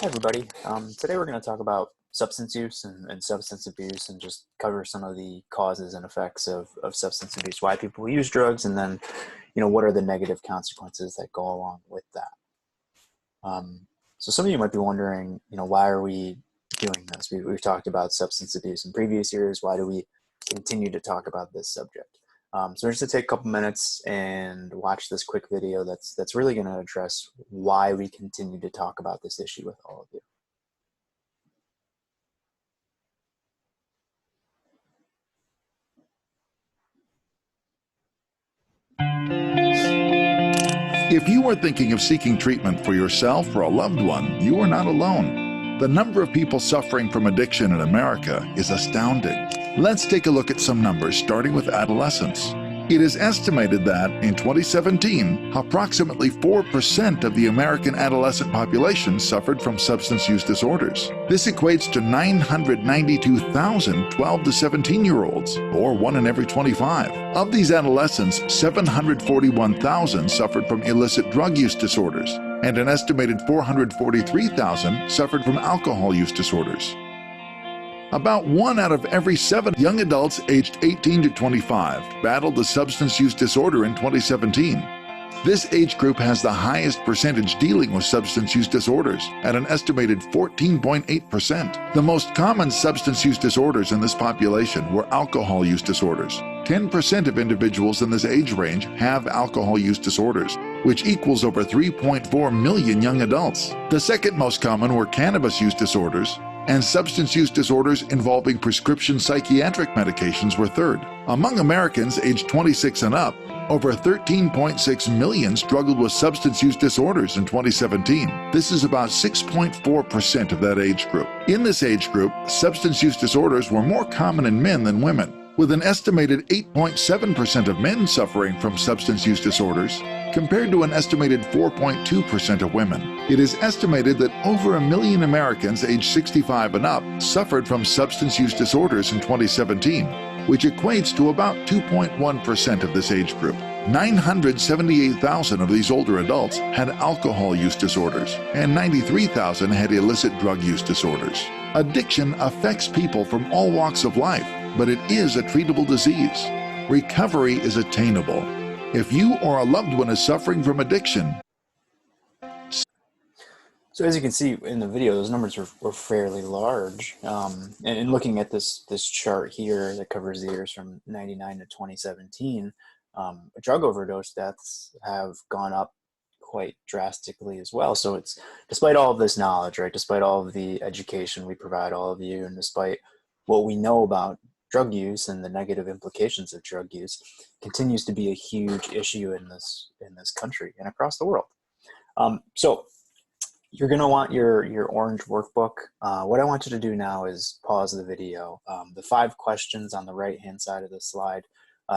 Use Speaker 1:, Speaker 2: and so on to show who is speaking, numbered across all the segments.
Speaker 1: Hi, everybody. Today we're going to talk about substance use and substance abuse and just cover some of the causes and effects of substance abuse, why people use drugs, and then, what are the negative consequences that go along with that. So some of you might be wondering, why are we doing this? We've talked about substance abuse in previous years. Why do we continue to talk about this subject? So we're just going to take a couple minutes and watch this quick video that's really going to address why we continue to talk about this issue with all of you.
Speaker 2: If you are thinking of seeking treatment for yourself or a loved one, you are not alone. The number of people suffering from addiction in America is astounding. Let's take a look at some numbers, starting with adolescents. It is estimated that in 2017, approximately 4% of the American adolescent population suffered from substance use disorders. This equates to 992,000 12 to 17-year-olds, or 1 in every 25. Of these adolescents, 741,000 suffered from illicit drug use disorders, and an estimated 443,000 suffered from alcohol use disorders. About 1 out of every 7 young adults aged 18 to 25 battled a substance use disorder in 2017. This age group has the highest percentage dealing with substance use disorders, at an estimated 14.8%. The most common substance use disorders in this population were alcohol use disorders. 10% of individuals in this age range have alcohol use disorders, which equals over 3.4 million young adults. The second most common were cannabis use disorders, and substance use disorders involving prescription psychiatric medications were third. Among Americans aged 26 and up, over 13.6 million struggled with substance use disorders in 2017. This is about 6.4% of that age group. In this age group, substance use disorders were more common in men than women, with an estimated 8.7% of men suffering from substance use disorders, compared to an estimated 4.2% of women. It is estimated that over 1 million Americans aged 65 and up suffered from substance use disorders in 2017, which equates to about 2.1% of this age group. 978,000 of these older adults had alcohol use disorders, and 93,000 had illicit drug use disorders. Addiction affects people from all walks of life, but it is a treatable disease. Recovery is attainable. If you or a loved one is suffering from addiction.
Speaker 1: So as you can see in the video, those numbers were fairly large. And looking at this chart here that covers the years from 99 to 2017, drug overdose deaths have gone up quite drastically as well. So it's, despite all of this knowledge, right, despite all of the education we provide all of you, and despite what we know about drug use and the negative implications of drug use, continues to be a huge issue in this country and across the world. So you're going to want your orange workbook. What I want you to do now is pause the video. The 5 questions on the right-hand side of the slide,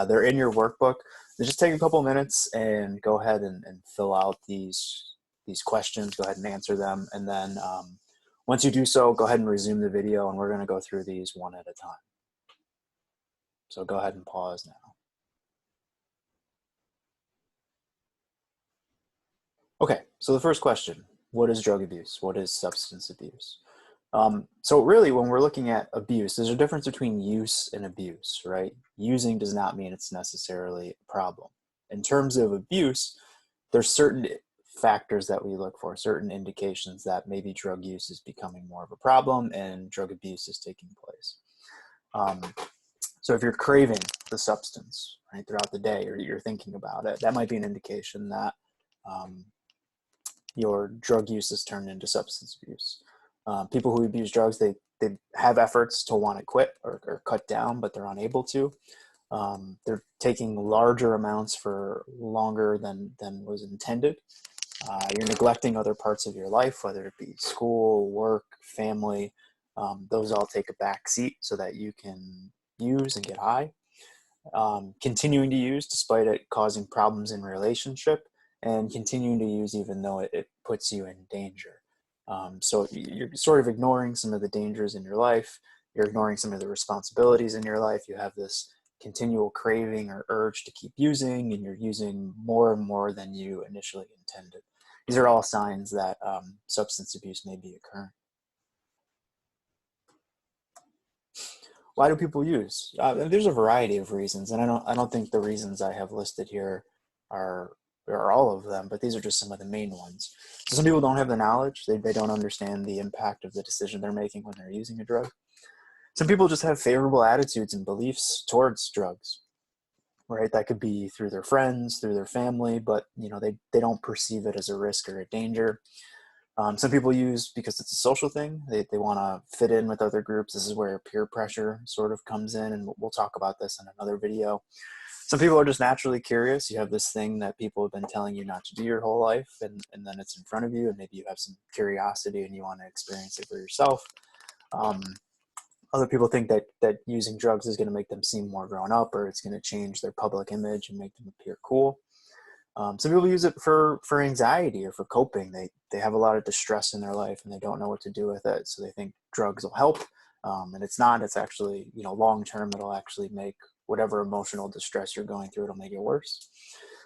Speaker 1: they're in your workbook. Just take a couple minutes and go ahead and fill out these questions. Go ahead and answer them. And then once you do so, go ahead and resume the video, and we're going to go through these one at a time. So go ahead and pause now. Okay, so the first question, what is drug abuse? What is substance abuse? So really, when we're looking at abuse, there's a difference between use and abuse, right? Using does not mean it's necessarily a problem. In terms of abuse, there's certain factors that we look for, certain indications that maybe drug use is becoming more of a problem and drug abuse is taking place. So if you're craving the substance, right, throughout the day, or you're thinking about it, that might be an indication that your drug use has turned into substance abuse. People who abuse drugs, they have efforts to want to quit or cut down, but they're unable to. They're taking larger amounts for longer than was intended. You're neglecting other parts of your life, whether it be school, work, family. Those all take a back seat so that you can use and get high. Continuing to use despite it causing problems in relationship, and continuing to use even though it puts you in danger. So you're sort of ignoring some of the dangers in your life. You're ignoring some of the responsibilities in your life. You have this continual craving or urge to keep using, and you're using more and more than you initially intended. These are all signs that substance abuse may be occurring. Why do people use? There's a variety of reasons, and I don't think the reasons I have listed here are all of them, but these are just some of the main ones. So some people don't have the knowledge; they don't understand the impact of the decision they're making when they're using a drug. Some people just have favorable attitudes and beliefs towards drugs, right? That could be through their friends, through their family, but they don't perceive it as a risk or a danger. Some people use because it's a social thing. They want to fit in with other groups. This is where peer pressure sort of comes in, and we'll talk about this in another video. Some people are just naturally curious. You have this thing that people have been telling you not to do your whole life, and then it's in front of you, and maybe you have some curiosity and you want to experience it for yourself. Other people think that using drugs is going to make them seem more grown up, or it's going to change their public image and make them appear cool. Some people use it for anxiety or for coping. They have a lot of distress in their life and they don't know what to do with it, so they think drugs will help. And it's not. It's actually, long term, it'll actually make whatever emotional distress you're going through, it'll make it worse.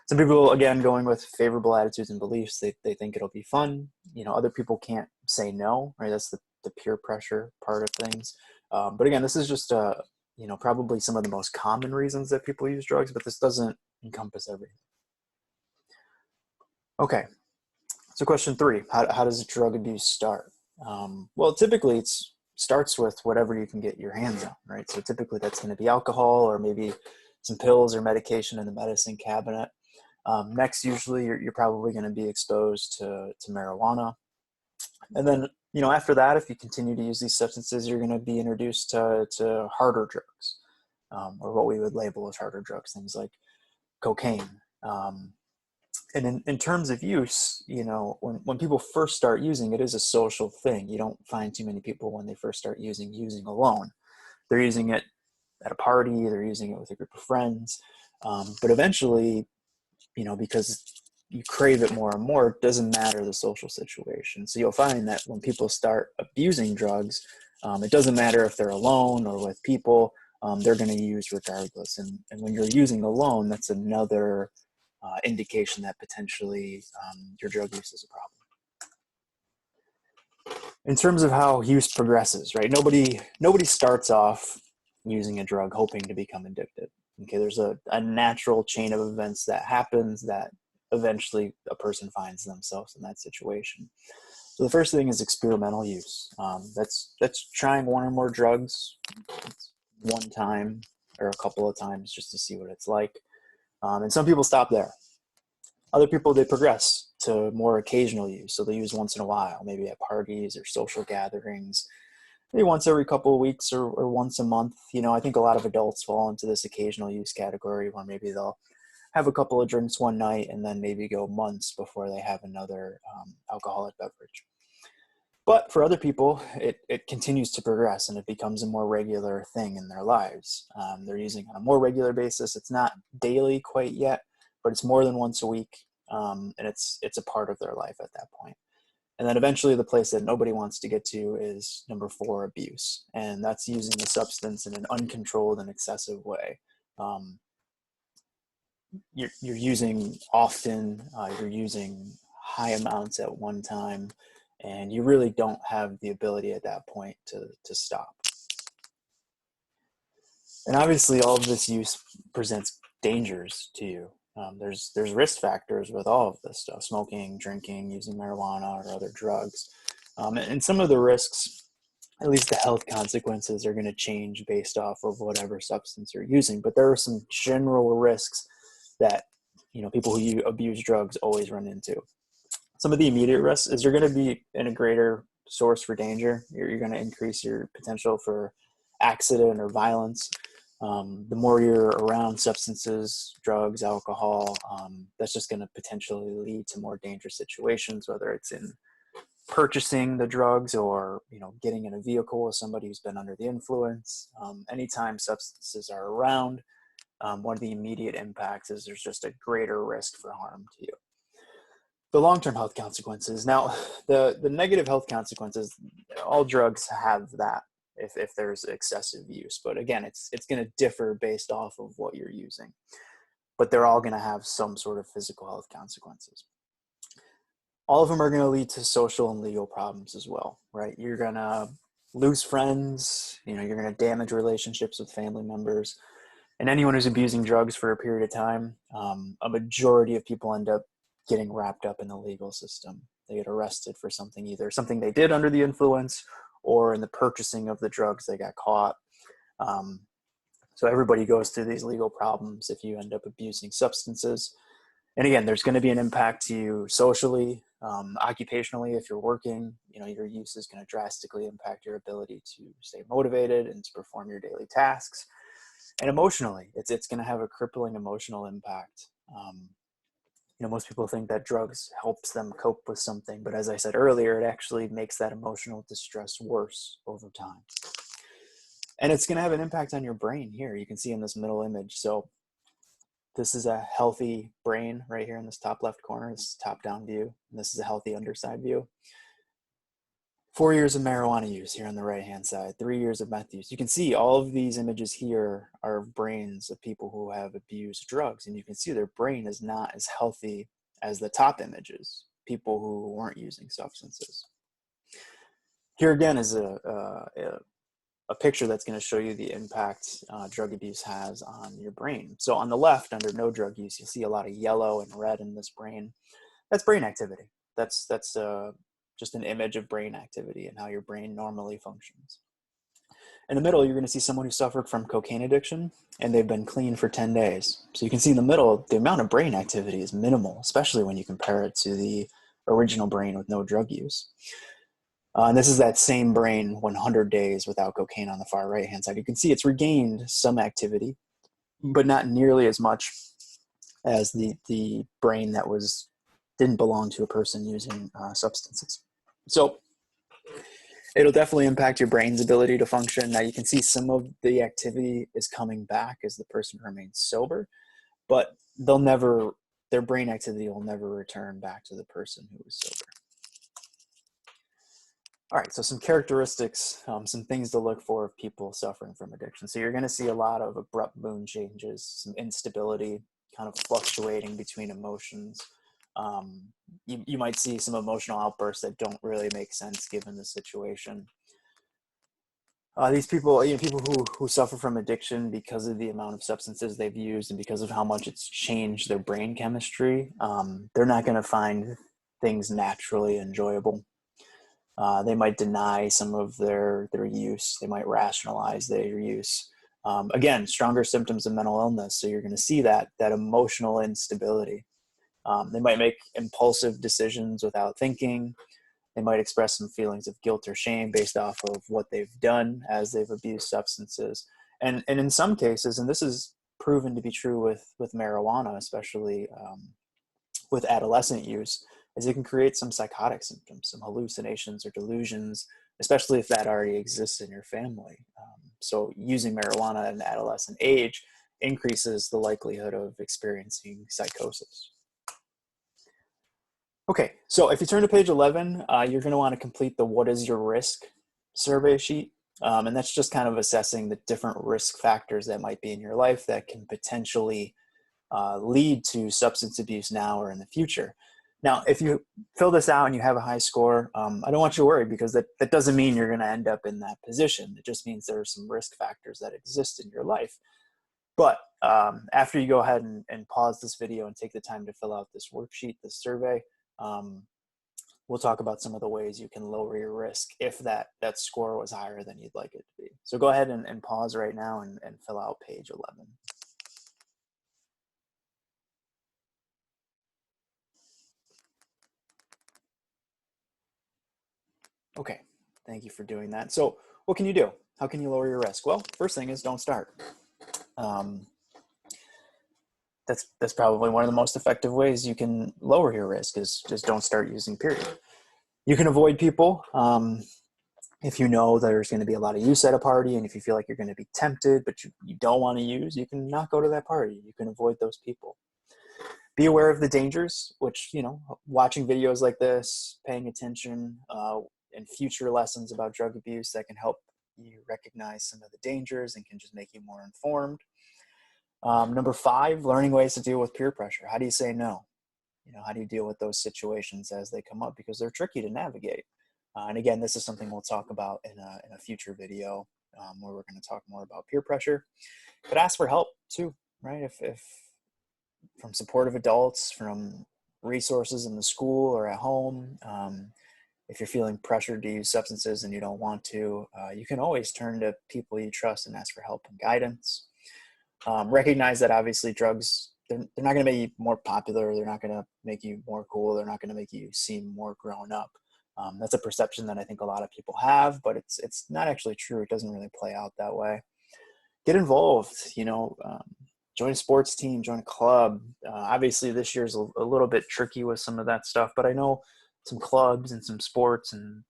Speaker 1: Some people, again, going with favorable attitudes and beliefs, they think it'll be fun. Other people can't say no, right? That's the peer pressure part of things. But again, this is just probably some of the most common reasons that people use drugs, but this doesn't encompass everything. Okay, so question 3, how does drug abuse start? Well, typically it starts with whatever you can get your hands on, right? So typically that's going to be alcohol or maybe some pills or medication in the medicine cabinet. Next, usually you're probably going to be exposed to marijuana. And then, after that, if you continue to use these substances, you're going to be introduced to harder drugs, or what we would label as harder drugs, things like cocaine. And in terms of use, when people first start using, it is a social thing. You don't find too many people when they first start using alone. They're using it at a party, they're using it with a group of friends. But eventually, because you crave it more and more, it doesn't matter the social situation. So you'll find that when people start abusing drugs, it doesn't matter if they're alone or with people, they're going to use regardless. And when you're using alone, that's another indication that potentially your drug use is a problem. In terms of how use progresses, right? Nobody starts off using a drug hoping to become addicted. Okay, there's a natural chain of events that happens that eventually a person finds themselves in that situation. So the first thing is experimental use. That's trying one or more drugs one time or a couple of times just to see what it's like. And some people stop there. Other people, they progress to more occasional use. So they use once in a while, maybe at parties or social gatherings, maybe once every couple of weeks or once a month. I think a lot of adults fall into this occasional use category where maybe they'll have a couple of drinks one night and then maybe go months before they have another alcoholic beverage. But for other people, it continues to progress and it becomes a more regular thing in their lives. They're using on a more regular basis. It's not daily quite yet, but it's more than once a week, and it's a part of their life at that point. And then eventually the place that nobody wants to get to is number 4, abuse. And that's using the substance in an uncontrolled and excessive way. You're using often, you're using high amounts at one time, and you really don't have the ability at that point to stop. And obviously all of this use presents dangers to you. There's risk factors with all of this stuff: smoking, drinking, using marijuana or other drugs. And some of the risks, at least the health consequences, are going to change based off of whatever substance you're using. But there are some general risks that people who abuse drugs always run into. Some of the immediate risks is you're going to be in a greater source for danger. You're going to increase your potential for accident or violence. The more you're around substances, drugs, alcohol, that's just going to potentially lead to more dangerous situations, whether it's in purchasing the drugs or getting in a vehicle with somebody who's been under the influence. Anytime substances are around, one of the immediate impacts is there's just a greater risk for harm to you. The long-term health consequences. Now, the negative health consequences, all drugs have that if there's excessive use. But again, it's going to differ based off of what you're using. But they're all going to have some sort of physical health consequences. all of them are going to lead to social and legal problems as well, right? You're going to lose friends, you're going to damage relationships with family members. And anyone who's abusing drugs for a period of time, a majority of people end up getting wrapped up in the legal system. They get arrested for something, either something they did under the influence or in the purchasing of the drugs they got caught. So everybody goes through these legal problems if you end up abusing substances. And again, there's going to be an impact to you socially, occupationally. If you're working, your use is going to drastically impact your ability to stay motivated and to perform your daily tasks. And emotionally, it's going to have a crippling emotional impact. Most people think that drugs helps them cope with something, but as I said earlier, it actually makes that emotional distress worse over time. And it's going to have an impact on your brain here. You can see in this middle image. So this is a healthy brain right here in this top left corner. This is top down view. And this is a healthy underside view. 4 years of marijuana use here on the right hand side, 3 years of meth use. You can see all of these images here are brains of people who have abused drugs, and you can see their brain is not as healthy as the top images, people who weren't using substances. Here again is a picture that's going to show you the impact drug abuse has on your brain. So on the left, under no drug use, you'll see a lot of yellow and red in this brain. That's brain activity. That's just an image of brain activity and how your brain normally functions. In the middle, you're going to see someone who suffered from cocaine addiction, and they've been clean for 10 days. So you can see in the middle, the amount of brain activity is minimal, especially when you compare it to the original brain with no drug use. And this is that same brain 100 days without cocaine on the far right-hand side. You can see it's regained some activity, but not nearly as much as the brain that didn't belong to a person using substances. So it'll definitely impact your brain's ability to function. Now you can see some of the activity is coming back as the person remains sober, but their brain activity will never return back to the person who was sober. All right, so some characteristics, some things to look for of people suffering from addiction. So you're going to see a lot of abrupt mood changes, some instability, kind of fluctuating between emotions. You might see some emotional outbursts that don't really make sense given the situation. These people, people who suffer from addiction because of the amount of substances they've used and because of how much it's changed their brain chemistry, they're not going to find things naturally enjoyable. They might deny some of their use. They might rationalize their use. Again, stronger symptoms of mental illness. So you're going to see that emotional instability. They might make impulsive decisions without thinking. They might express some feelings of guilt or shame based off of what they've done as they've abused substances. And in some cases, and this is proven to be true with marijuana, especially with adolescent use, is it can create some psychotic symptoms, some hallucinations or delusions, especially if that already exists in your family. So using marijuana at an adolescent age increases the likelihood of experiencing psychosis. Okay, so if you turn to page 11, you're going to want to complete the "What is your risk?" survey sheet. And that's just kind of assessing the different risk factors that might be in your life that can potentially lead to substance abuse now or in the future. Now, if you fill this out and you have a high score, I don't want you to worry, because that doesn't mean you're going to end up in that position. It just means there are some risk factors that exist in your life. But after you go ahead and pause this video and take the time to fill out this worksheet, this survey, we'll talk about some of the ways you can lower your risk if that score was higher than you'd like it to be. So go ahead and pause right now and fill out page 11. Okay, thank you for doing that. So what can you do? How can you lower your risk? Well, first thing is don't start. That's probably one of the most effective ways you can lower your risk, is just don't start using, period. You can avoid people. If you know there's going to be a lot of use at a party, and if you feel like you're going to be tempted, but you don't want to use, you can not go to that party. You can avoid those people. Be aware of the dangers, which, watching videos like this, paying attention, and future lessons about drug abuse that can help you recognize some of the dangers and can just make you more informed. Number 5, learning ways to deal with peer pressure. How do you say no? You know, how do you deal with those situations as they come up, because they're tricky to navigate. And again, this is something we'll talk about in a future video, where we're going to talk more about peer pressure. But ask for help too, right? If from supportive adults, from resources in the school or at home. If you're feeling pressured to use substances and you don't want to, you can always turn to people you trust and ask for help and guidance. Recognize that obviously drugs, they're not going to make you more popular. They're not going to make you more cool. They're not going to make you seem more grown up. That's a perception that I think a lot of people have, but it's not actually true. It doesn't really play out that way. Get involved, you know, join a sports team, join a club. Obviously this year's a little bit tricky with some of that stuff, but I know some clubs and some sports and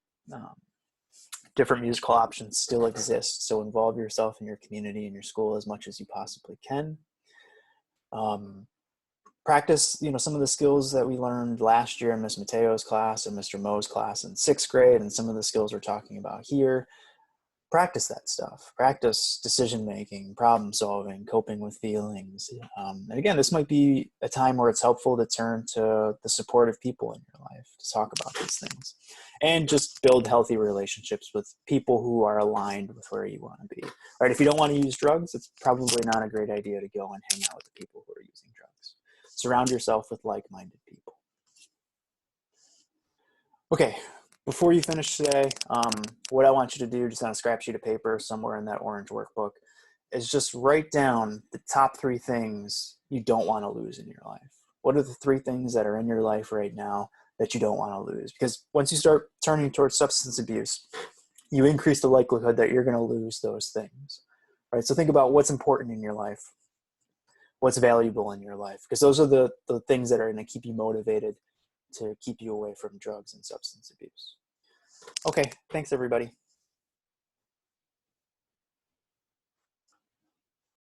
Speaker 1: different musical options still exist. So involve yourself in your community and your school as much as you possibly can. Practice, you know, some of the skills that we learned last year in Miss Mateo's class and Mr. Moe's class in 6th grade, and some of the skills we're talking about here. Practice that stuff. Practice decision-making, problem-solving, coping with feelings. And again, this might be a time where it's helpful to turn to the supportive people in your life to talk about these things. And just build healthy relationships with people who are aligned with where you want to be. Right? If you don't want to use drugs, it's probably not a great idea to go and hang out with the people who are using drugs. Surround yourself with like-minded people. Okay. Before you finish today, what I want you to do, just on a scrap sheet of paper somewhere in that orange workbook, is just write down the top 3 things you don't want to lose in your life. What are the 3 things that are in your life right now that you don't want to lose? Because once you start turning towards substance abuse, you increase the likelihood that you're going to lose those things. Right? So think about what's important in your life, what's valuable in your life, because those are the things that are going to keep you motivated to keep you away from drugs and substance abuse. Okay, thanks everybody.